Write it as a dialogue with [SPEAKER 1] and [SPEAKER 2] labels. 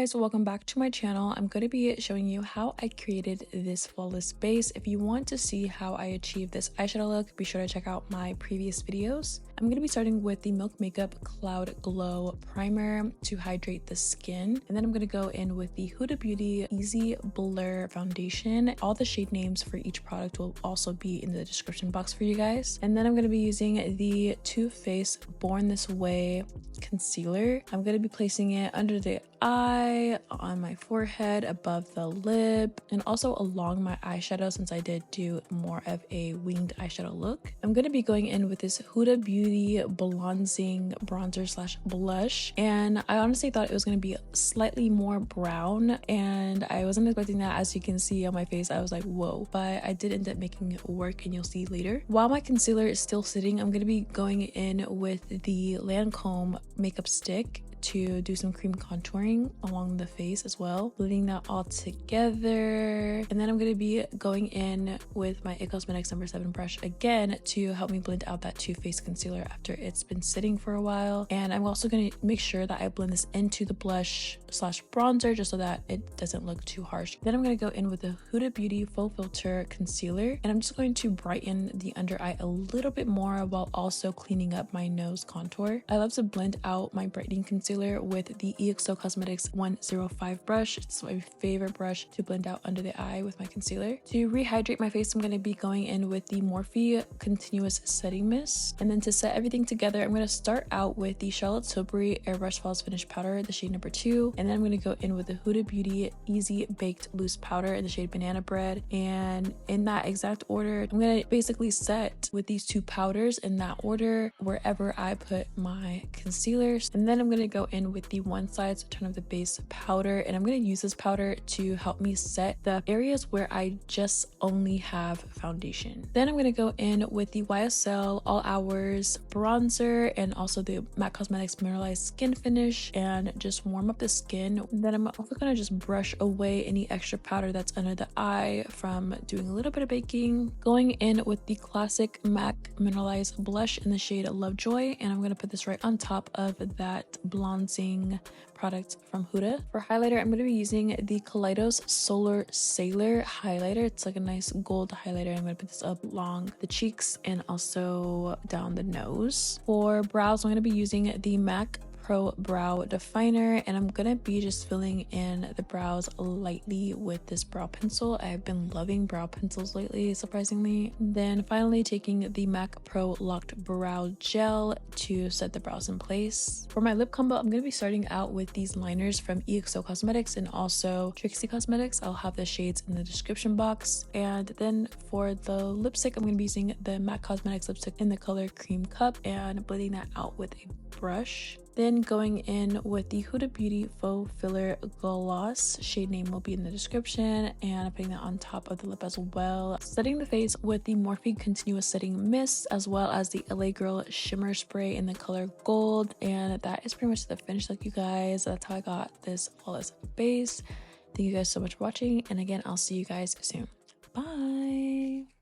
[SPEAKER 1] guys, welcome back to my channel. I'm going to be showing you how I created this flawless base. If you want to see how I achieved this eyeshadow look, be sure to check out my previous videos. I'm going to be starting with the Milk Makeup Cloud Glow Primer to hydrate the skin. And then I'm going to go in with the Huda Beauty Easy Blur Foundation. All the shade names for each product will also be in the description box for you guys. And then I'm going to be using the Too Faced Born This Way concealer. I'm going to be placing it under the eye, on my forehead, above the lip, and also along my eyeshadow since I did do more of a winged eyeshadow look. I'm going to be going in with this Huda Beauty Bronzing Bronzer slash blush, and I honestly thought it was going to be slightly more brown, and I wasn't expecting that. As you can see on my face, I was like, whoa, but I did end up making it work, and you'll see later. While my concealer is still sitting, I'm going to be going in with the Lancome makeup stick to do some cream contouring along the face as well, blending that all together. And then I'm going to be going in with my It Cosmetics No. 7 brush again to help me blend out that Too Faced concealer after it's been sitting for a while. And I'm also going to make sure that I blend this into the blush slash bronzer just so that it doesn't look too harsh. Then I'm going to go in with the Huda Beauty Faux Filter concealer, and I'm just going to brighten the under eye a little bit more while also cleaning up my nose contour. I love to blend out my brightening concealer with the EXO Cosmetics 105 brush. It's my favorite brush to blend out under the eye with my concealer. To rehydrate my face, I'm going to be going in with the Morphe Continuous Setting Mist. And then to set everything together, I'm going to start out with the Charlotte Tilbury Airbrush Falls Finish Powder, the shade number 2. And then I'm going to go in with the Huda Beauty Easy Baked Loose Powder in the shade Banana Bread. And in that exact order, I'm going to basically set with these two powders in that order wherever I put my concealers. And then I'm going to go in with the One Size Turn of the Base powder, and I'm going to use this powder to help me set the areas where I just only have foundation. Then I'm going to go in with the YSL All Hours bronzer and also the MAC Cosmetics Mineralized Skin Finish and just warm up the skin. Then I'm also going to just brush away any extra powder that's under the eye from doing a little bit of baking. Going in with the classic MAC Mineralized blush in the shade Lovejoy, and I'm going to put this right on top of that bronzing product from Huda. For highlighter, I'm going to be using the Kaleidos Solar Sailor highlighter. It's like a nice gold highlighter. I'm going to put this up along the cheeks and also down the nose. For brows, I'm going to be using the MAC Pro Brow Definer, and I'm gonna be just filling in the brows lightly with this brow pencil. I've been loving brow pencils lately, surprisingly. Then finally taking the MAC Pro Locked Brow Gel to set the brows in place. For my lip combo, I'm gonna be starting out with these liners from EXO Cosmetics and also Trixie Cosmetics. I'll have the shades in the description box. And then for the lipstick, I'm gonna be using the MAC Cosmetics lipstick in the color Cream Cup and blending that out with a brush. Then going in with the Huda Beauty Faux Filler Gloss. Shade name will be in the description, and I'm putting that on top of the lip as well. Setting the face with the Morphe Continuous Setting Mist as well as the LA Girl Shimmer Spray in the color Gold. And that is pretty much the finished look, you guys. That's how I got this flawless base. Thank you guys so much for watching, and again, I'll see you guys soon. Bye!